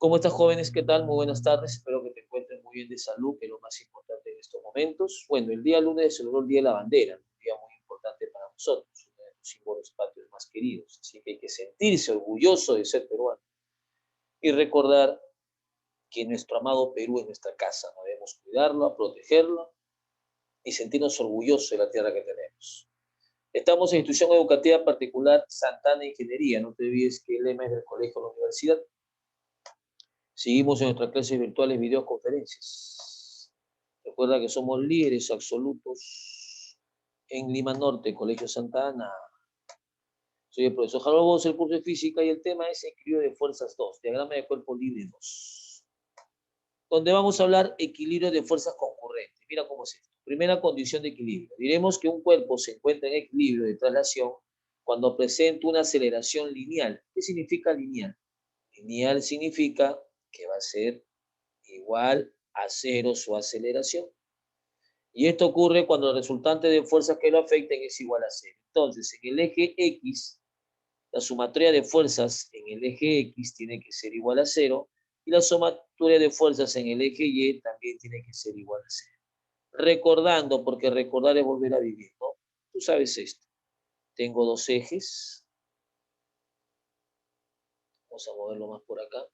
¿Cómo estás, jóvenes? ¿Qué tal? Muy buenas tardes. Espero que te encuentres muy bien de salud, que es lo más importante en estos momentos. Bueno, el día lunes se celebró el Día de la Bandera, un día muy importante para nosotros, uno de los símbolos patrios más queridos. Así que hay que sentirse orgulloso de ser peruano y recordar que nuestro amado Perú es nuestra casa. ¿No? Debemos cuidarla, protegerla y sentirnos orgullosos de la tierra que tenemos. Estamos en institución educativa particular Santana Ingeniería. No te olvides que el lema es del colegio a la universidad. Seguimos en nuestras clases virtuales videoconferencias. Recuerda que somos líderes absolutos en Lima Norte, Colegio Santa Ana. Soy el profesor Harold Bosch, el curso de física, y el tema es equilibrio de fuerzas 2, diagrama de cuerpo libre 2, donde vamos a hablar equilibrio de fuerzas concurrentes. Mira cómo es esto. Primera condición de equilibrio. Diremos que un cuerpo se encuentra en equilibrio de traslación cuando presenta una aceleración lineal. ¿Qué significa lineal? Lineal significa que va a ser igual a cero su aceleración. Y esto ocurre cuando el resultante de fuerzas que lo afecten es igual a cero. Entonces, en el eje X, la sumatoria de fuerzas en el eje X tiene que ser igual a cero, y la sumatoria de fuerzas en el eje Y también tiene que ser igual a cero. Recordando, porque recordar es volver a vivir, ¿no? Tú sabes esto. Tengo dos ejes. Vamos a moverlo más por acá.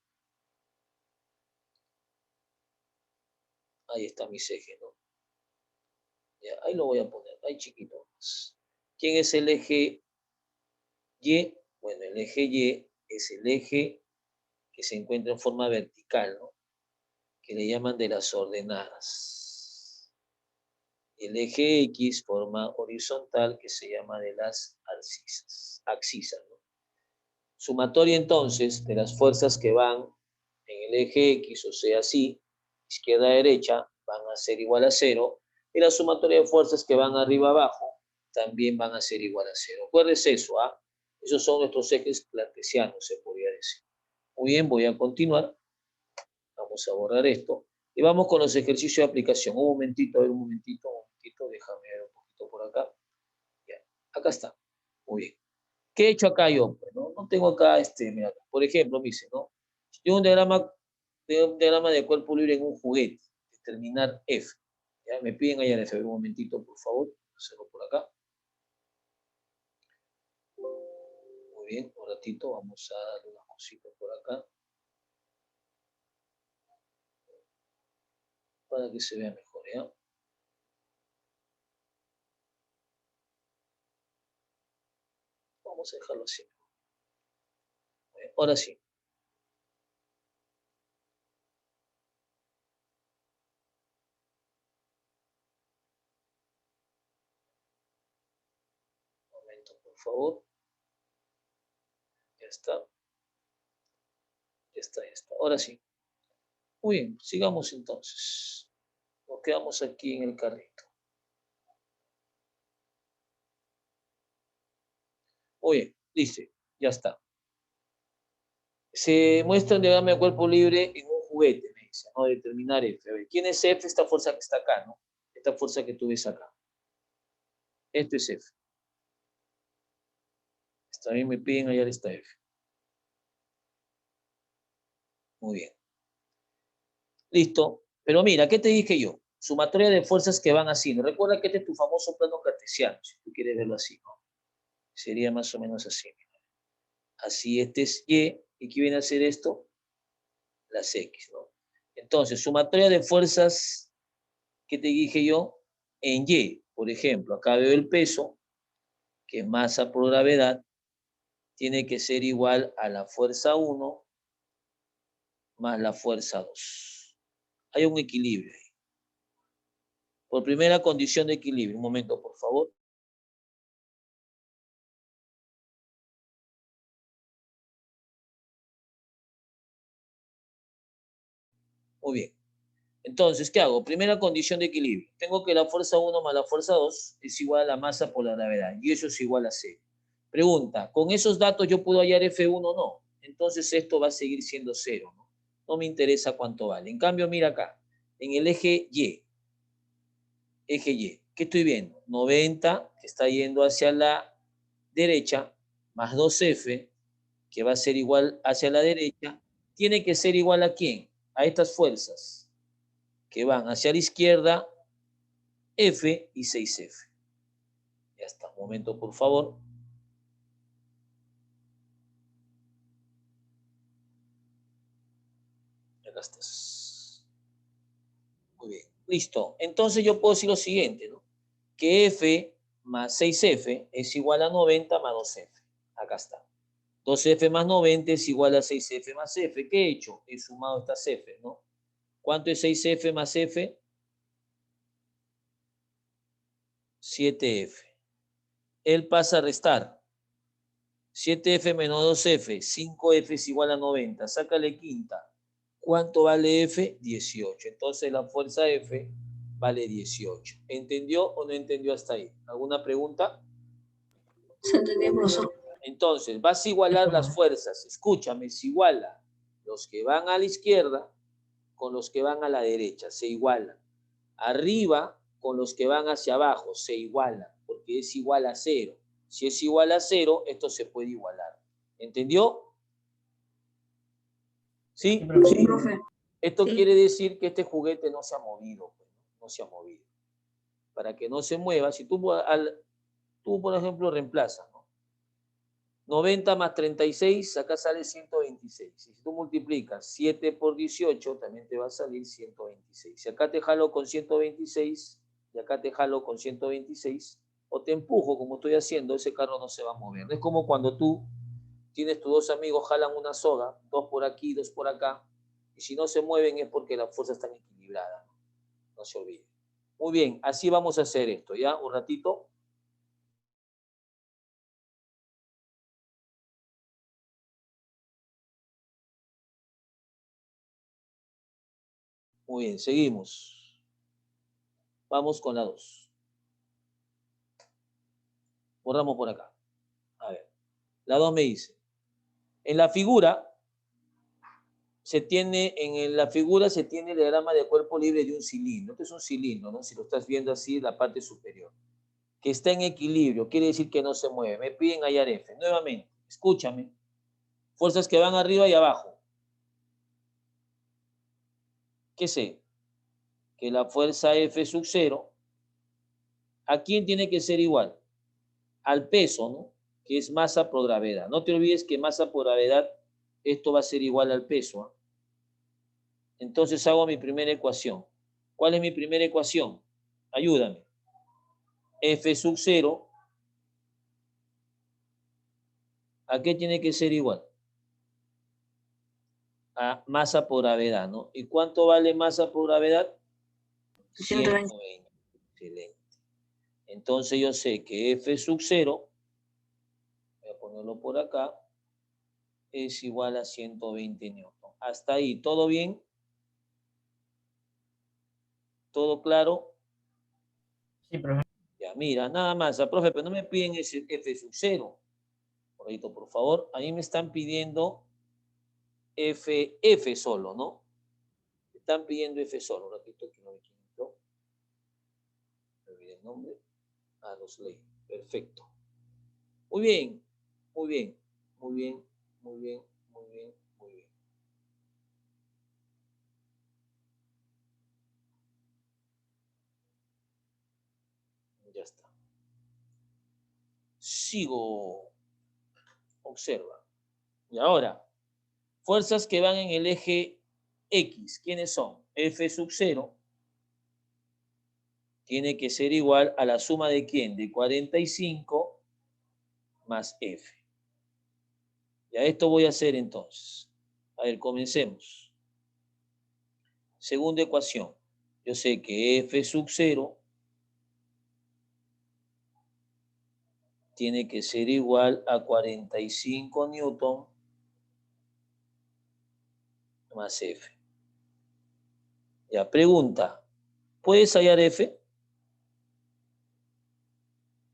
Ahí está mis ejes, ¿no? Ya, ahí lo voy a poner, ahí chiquito más. ¿Quién es el eje Y? Bueno, el eje Y es el eje que se encuentra en forma vertical, ¿no? Que le llaman de las ordenadas. El eje X forma horizontal, que se llama de las axisas, ¿no? Sumatoria entonces de las fuerzas que van en el eje X, o sea, así, izquierda a derecha, van a ser igual a cero, y la sumatoria de fuerzas que van arriba abajo también van a ser igual a cero. Acuérdense eso, ¿ah? Esos son nuestros ejes cartesianos, se podría decir. Muy bien, voy a continuar. Vamos a borrar esto. Y vamos con los ejercicios de aplicación. Un momentito, a ver, un momentito, déjame ver un poquito por acá. Ya, acá está. Muy bien. ¿Qué he hecho acá yo? Pues, no tengo acá, mira, por ejemplo, me dice, ¿no? Yo un diagrama de cuerpo libre en un juguete, determinar F. ¿Ya? Me piden allá F, un momentito, por favor, hacerlo por acá. Muy bien, un ratito, vamos a darle unas cositas por acá, para que se vea mejor, ¿ya? Vamos a dejarlo así. Ahora sí. Un momento, por favor. Ya está. Ya está, ya está. Ahora sí. Muy bien, sigamos entonces. Nos quedamos aquí en el carrito. Muy bien, dice, ya está. Se muestra un diagrama de cuerpo libre en un juguete, me dice, ¿no? Determinar F. A ver, ¿quién es F? Esta fuerza que está acá, ¿no? Esta fuerza que tú ves acá. Esto es F. Está bien, me piden hallar esta F. Muy bien. Listo. Pero mira, ¿qué te dije yo? Sumatoria de fuerzas que van así. ¿No? Recuerda que este es tu famoso plano cartesiano, si tú quieres verlo así, ¿no? Sería más o menos así. Así, este es Y. ¿Y qué viene a ser esto? Las X, ¿no? Entonces, sumatoria de fuerzas que te dije yo en Y. Por ejemplo, acá veo el peso, que es masa por gravedad, tiene que ser igual a la fuerza 1 más la fuerza 2. Hay un equilibrio ahí. Por primera condición de equilibrio. Un momento, por favor. Muy bien. Entonces, ¿qué hago? Primera condición de equilibrio. Tengo que la fuerza 1 más la fuerza 2 es igual a la masa por la gravedad. Y eso es igual a 0. Pregunta, ¿con esos datos yo puedo hallar F1? No. Entonces esto va a seguir siendo 0, ¿no? No me interesa cuánto vale. En cambio, mira acá. En el eje Y. Eje Y. ¿Qué estoy viendo? 90, que está yendo hacia la derecha, más 2F, que va a ser igual hacia la derecha, tiene que ser igual a ¿quién? A estas fuerzas que van hacia la izquierda, F y 6F. Ya está, un momento, por favor. Acá estás. Muy bien, listo. Entonces yo puedo decir lo siguiente, ¿no? Que F más 6F es igual a 90 más 2F. Acá está. 2F más 90 es igual a 6F más F. ¿Qué he hecho? He sumado estas F, ¿no? ¿Cuánto es 6F más F? 7F. Él pasa a restar. 7F menos 2F. 5F es igual a 90. Sácale quinta. ¿Cuánto vale F? 18. Entonces la fuerza F vale 18. ¿Entendió o no entendió hasta ahí? ¿Alguna pregunta? Se entendió, profesor. Entonces, vas a igualar las fuerzas. Escúchame, se iguala los que van a la izquierda con los que van a la derecha. Se igualan. Arriba con los que van hacia abajo. Se igualan, porque es igual a 0. Si es igual a 0, esto se puede igualar. ¿Entendió? ¿Sí? Sí, profe. Esto Sí. quiere decir que este juguete no se ha movido. No se ha movido. Para que no se mueva, si tú, por ejemplo, reemplazas, ¿no? 90 más 36, acá sale 126. Si tú multiplicas 7 por 18, también te va a salir 126. Si acá te jalo con 126 y acá te jalo con 126, o te empujo como estoy haciendo, ese carro no se va a mover. Es como cuando tú tienes tus dos amigos, jalan una soga, dos por aquí, dos por acá, y si no se mueven es porque las fuerzas están equilibradas. No se olvide. Muy bien, así vamos a hacer esto, ¿ya? Un ratito. Muy bien, seguimos. Vamos con la 2. Borramos por acá. A ver, la 2 me dice, en la figura se tiene el diagrama de cuerpo libre de un cilindro. Este es un cilindro, ¿no? Si lo estás viendo así, la parte superior. Que está en equilibrio, quiere decir que no se mueve. Me piden hallar F. Nuevamente, escúchame. Fuerzas que van arriba y abajo. ¿Qué sé? Que la fuerza F sub 0, ¿a quién tiene que ser igual? Al peso, ¿no? Que es masa por gravedad. No te olvides que masa por gravedad, esto va a ser igual al peso, ¿eh? Entonces hago mi primera ecuación. ¿Cuál es mi primera ecuación? Ayúdame. F sub 0, ¿a qué tiene que ser igual? A masa por gravedad, ¿no? ¿Y cuánto vale masa por gravedad? 120. 120. Excelente. Entonces yo sé que F sub 0, voy a ponerlo por acá, es igual a 120 newton. Hasta ahí, ¿todo bien? ¿Todo claro? Sí, profe. Ya, mira, nada más, profe, pero no me piden ese F sub 0. Por favor, a mí me están pidiendo F solo, ¿no? Me están pidiendo F solo. Un ratito que no me quito. Me olvidé el nombre. Los ley. Perfecto. Muy bien, muy bien, muy bien, muy bien, muy bien, muy bien. Ya está. Sigo. Observa. Y ahora, fuerzas que van en el eje X, ¿quiénes son? F sub 0 tiene que ser igual a la suma de quién? De 45 más F. Ya esto voy a hacer entonces. A ver, comencemos. Segunda ecuación. Yo sé que F sub 0 tiene que ser igual a 45 newton más F. Ya, pregunta. ¿Puedes hallar F?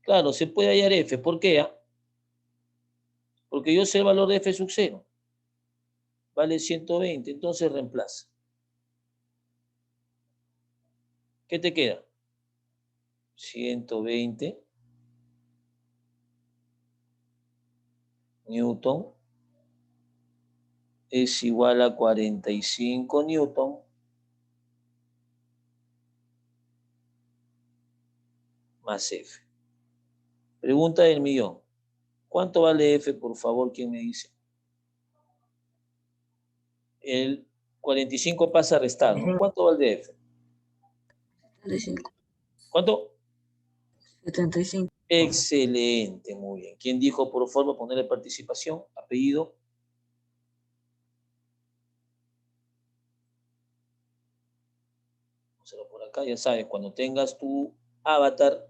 Claro, se puede hallar F. ¿Por qué? Porque yo sé el valor de F sub 0. Vale 120, entonces reemplaza. ¿Qué te queda? 120 newton es igual a 45 newton más F. Pregunta del millón. ¿Cuánto vale F, por favor? ¿Quién me dice? El 45 pasa a restar, ¿no? ¿Cuánto vale F? 75. ¿Cuánto? 75. Excelente, muy bien. ¿Quién dijo, por favor, ponerle participación? Apellido. Vamos por acá, ya sabes, cuando tengas tu avatar.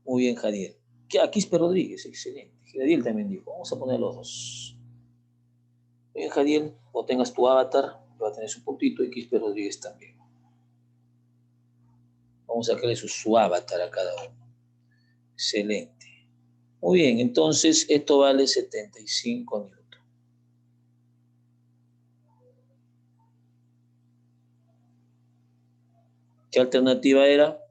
Muy bien, Jadiel. Aquí es Rodríguez, excelente. Jadiel también dijo. Vamos a poner los dos. Muy bien, Jadiel, cuando tengas tu avatar, va a tener su puntito y Quispe Rodríguez también. Vamos a sacarle su avatar a cada uno. Excelente. Muy bien, entonces esto vale 75 newton. ¿Qué alternativa era?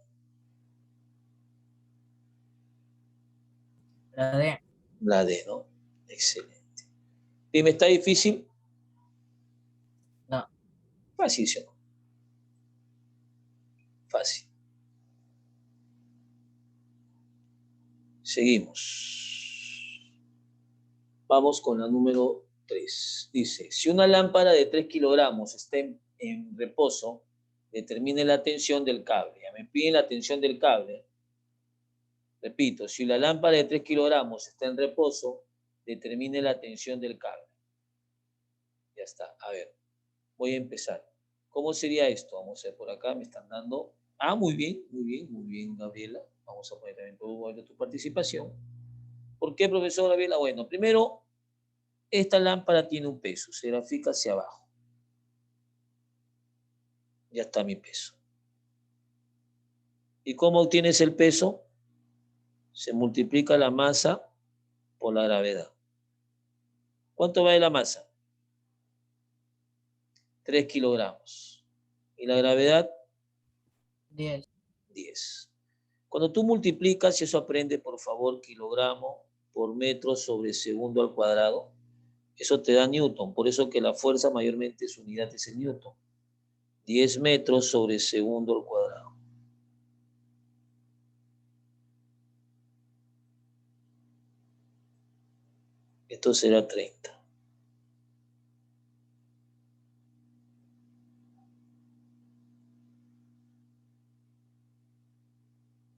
La D. La D, ¿no? Excelente. Dime, ¿está difícil? No. Fácil, ¿sí o no? Fácil. Seguimos. Vamos con la número 3. Dice, si una lámpara de 3 kilogramos está en reposo, determine la tensión del cable. Ya me piden la tensión del cable. Repito, si la lámpara de 3 kilogramos está en reposo, determine la tensión del cable. Ya está. A ver, voy a empezar. ¿Cómo sería esto? Vamos a ver por acá, me están dando... Ah, muy bien, muy bien, muy bien, Gabriela. Vamos a poner también tu participación. ¿Por qué, profesor Gabriela? Bueno, primero, esta lámpara tiene un peso, se grafica hacia abajo. Ya está mi peso. ¿Y cómo obtienes el peso? Se multiplica la masa por la gravedad. ¿Cuánto vale la masa? 3 kilogramos. ¿Y la gravedad? 10. 10. Cuando tú multiplicas, y eso aprende, por favor, kilogramo por metro sobre segundo al cuadrado, eso te da newton. Por eso que la fuerza mayormente su unidad es el newton. 10 metros sobre segundo al cuadrado. Esto será 30.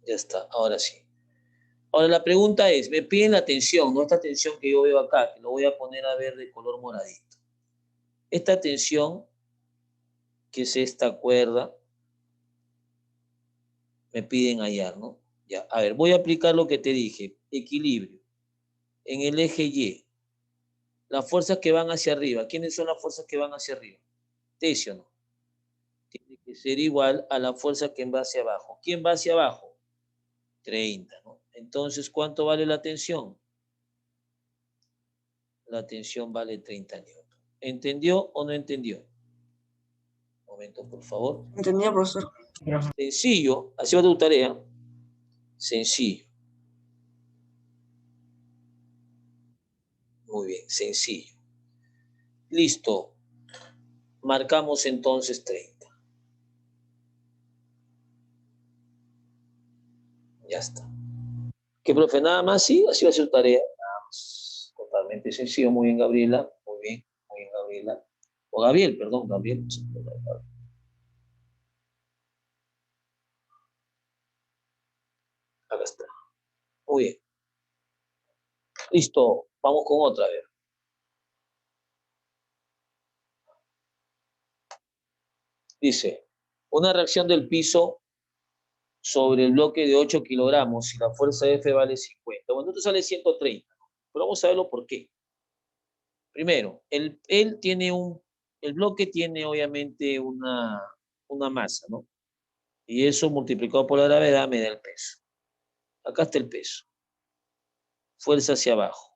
Ya está, ahora sí. Ahora la pregunta es, me piden la tensión, no esta tensión que yo veo acá, que lo voy a poner a ver de color moradito. Esta tensión, que es esta cuerda, me piden hallar, ¿no? Ya, a ver, voy a aplicar lo que te dije, equilibrio. En el eje Y, las fuerzas que van hacia arriba, ¿quiénes son las fuerzas que van hacia arriba? Tesio, ¿no? Tiene que ser igual a la fuerza que va hacia abajo. ¿Quién va hacia abajo? 30, ¿no? Entonces, ¿cuánto vale la tensión? La tensión vale 30 newton. ¿Entendió o no entendió? Un momento, por favor. ¿Entendía, profesor? Sencillo, así va tu tarea. Sencillo. Muy bien, sencillo. Listo. Marcamos entonces 30. Ya está. ¿Qué, profe? Nada más, sí, así va a ser tu tarea. Nada más. Totalmente sencillo. Muy bien, Gabriela. Muy bien, Gabriela. O Gabriel, perdón, Gabriel. Acá está. Muy bien. Listo. Vamos con otra vez. Dice, una reacción del piso sobre el bloque de 8 kilogramos y la fuerza F vale 50. Bueno, esto sale 130, ¿no? Pero vamos a verlo por qué. Primero, el bloque tiene obviamente una masa, ¿no? Y eso multiplicado por la gravedad me da el peso. Acá está el peso. Fuerza hacia abajo.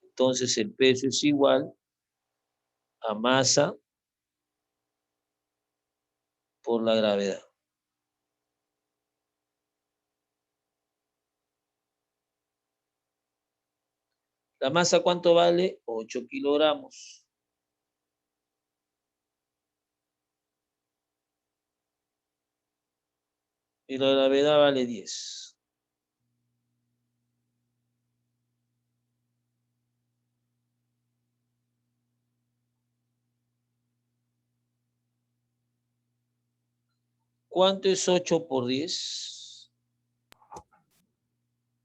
Entonces el peso es igual a masa por la gravedad. ¿La masa cuánto vale? 8 kilogramos. Y la gravedad vale 10. ¿Cuánto es 8 por 10?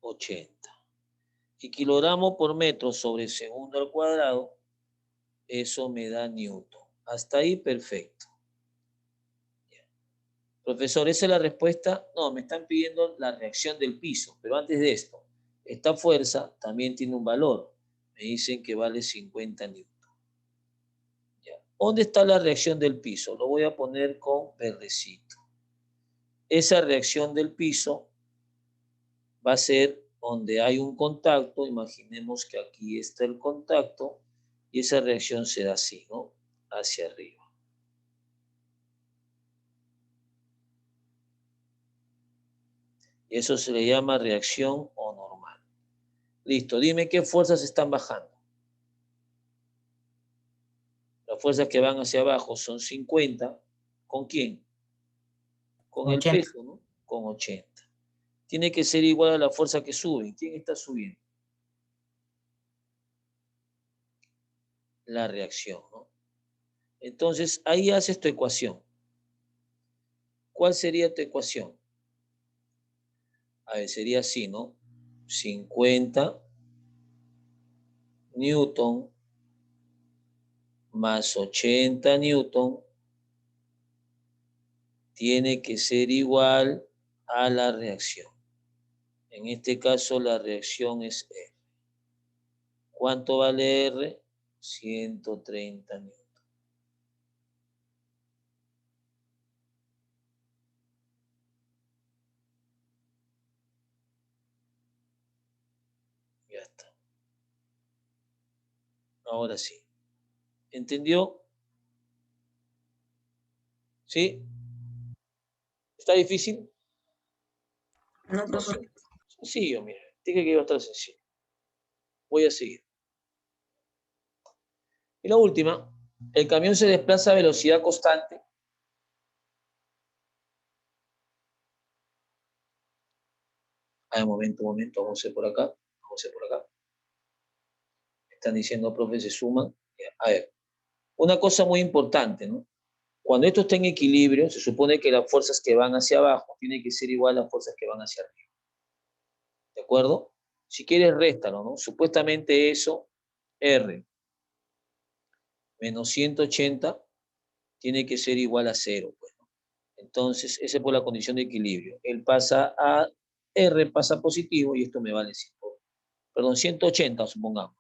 80. Y kilogramo por metro sobre segundo al cuadrado, eso me da newton. Hasta ahí perfecto. Profesor, ¿esa es la respuesta? No, me están pidiendo la reacción del piso, pero antes de esto, esta fuerza también tiene un valor. Me dicen que vale 50 newton. Ya. ¿Dónde está la reacción del piso? Lo voy a poner con verdecito. Esa reacción del piso va a ser donde hay un contacto. Imaginemos que aquí está el contacto y esa reacción se da así, ¿no? Hacia arriba. Y eso se le llama reacción o normal. Listo, dime qué fuerzas están bajando. Las fuerzas que van hacia abajo son 50. ¿Con quién? Con el 80. peso, ¿no? Con 80. Tiene que ser igual a la fuerza que sube. ¿Quién está subiendo? La reacción, ¿no? Entonces, ahí haces tu ecuación. ¿Cuál sería tu ecuación? A ver, sería así, ¿no? 50 newton más 80 newton tiene que ser igual a la reacción. En este caso, la reacción es R. ¿Cuánto vale R? 130 newton. Ya está. Ahora sí. ¿Entendió? ¿Sí? ¿Está difícil? No, profesor. Sencillo, mire. Dije que iba a estar sencillo. Voy a seguir. Y la última, el camión se desplaza a velocidad constante. Un momento, vamos a ir por acá. Vamos a ir por acá. Están diciendo, profe, se suman. A ver, una cosa muy importante, ¿no? Cuando esto está en equilibrio, se supone que las fuerzas que van hacia abajo tienen que ser igual a las fuerzas que van hacia arriba. ¿De acuerdo? Si quieres, réstalo, ¿no? Supuestamente eso, R menos 180 tiene que ser igual a 0, pues, ¿no? Entonces, esa es por la condición de equilibrio. Él pasa a R, pasa positivo y esto me vale 180, supongamos.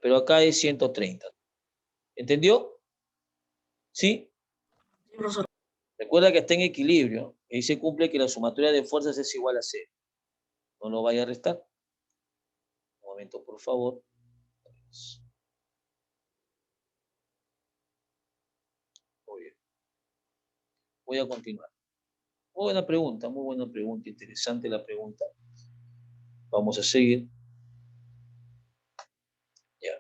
Pero acá es 130. ¿Entendió? ¿Sí? Sí, profesor. Recuerda que está en equilibrio. Ahí se cumple que la sumatoria de fuerzas es igual a 0. No lo vaya a restar. Un momento, por favor. Muy bien. Voy a continuar. Muy buena pregunta, interesante la pregunta. Vamos a seguir. Ya.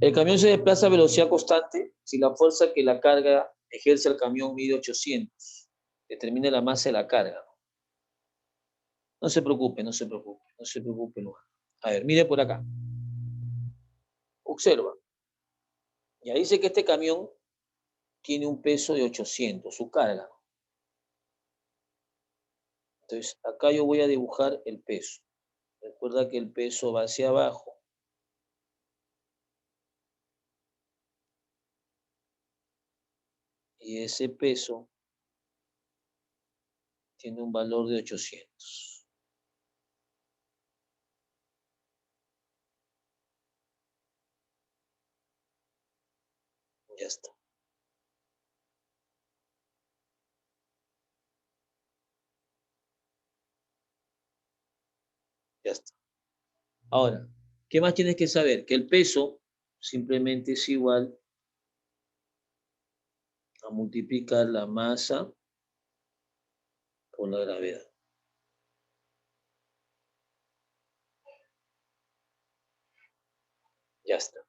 El camión se desplaza a velocidad constante si la fuerza que la carga ejerce el camión mide 800. Determine la masa de la carga. No se preocupe, no se preocupe, no se preocupe. No. A ver, mire por acá. Observa. Ya dice que este camión tiene un peso de 800, su carga. Entonces, acá yo voy a dibujar el peso. Recuerda que el peso va hacia abajo. Y ese peso tiene un valor de 800. Ya está. Ya está. Ahora, ¿qué más tienes que saber? Que el peso simplemente es igual a multiplicar la masa por la gravedad. Ya está.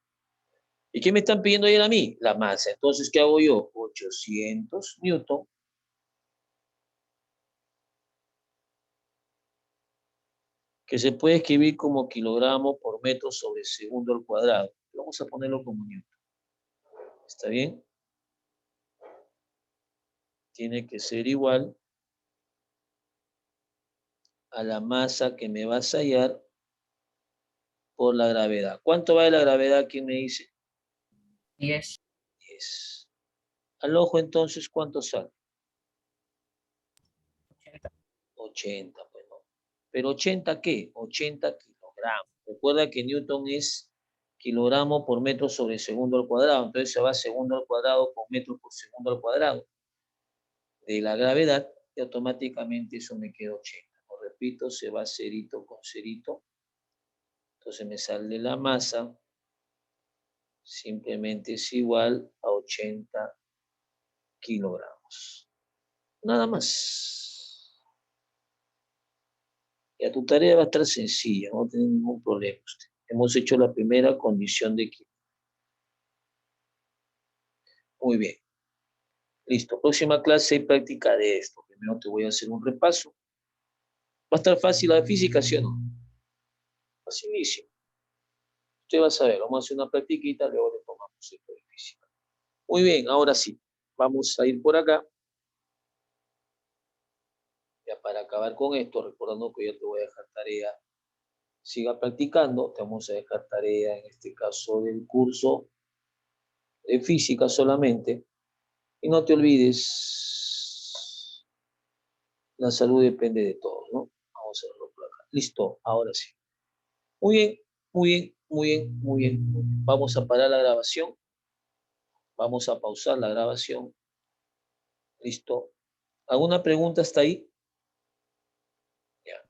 ¿Y qué me están pidiendo ayer a mí? La masa. Entonces, ¿qué hago yo? 800 newton que se puede escribir como kilogramo por metro sobre segundo al cuadrado. Vamos a ponerlo como newton. ¿Está bien? Tiene que ser igual a la masa que me va a hallar por la gravedad. ¿Cuánto vale la gravedad? ¿Quién me dice? 10. 10. Al ojo, entonces, ¿cuánto sale? 80. 80, pues no. ¿Pero 80 qué? 80 kilogramos. Recuerda que Newton es kilogramo por metro sobre segundo al cuadrado. Entonces se va segundo al cuadrado por metro por segundo al cuadrado de la gravedad y automáticamente eso me queda 80. Lo repito, se va cerito con cerito. Entonces me sale la masa. Simplemente es igual a 80 kilogramos. Nada más. Ya tu tarea va a estar sencilla, no tiene ningún problema usted. Hemos hecho la primera condición de equilibrio. Muy bien. Listo. Próxima clase y práctica de esto. Primero te voy a hacer un repaso. ¿Va a estar fácil la de física, sí o no? Facilísimo. Usted va a saber, vamos a hacer una practiquita, luego le tomamos esto de física. Muy bien, ahora sí. Vamos a ir por acá. Ya para acabar con esto, recordando que ya te voy a dejar tarea. Siga practicando. Te vamos a dejar tarea, en este caso, del curso de física solamente. Y no te olvides, la salud depende de todos, ¿no? Vamos a verlo por acá. Listo, ahora sí. Muy bien, muy bien, muy bien, muy bien. Vamos a parar la grabación. Vamos a pausar la grabación. Listo. ¿Alguna pregunta hasta ahí?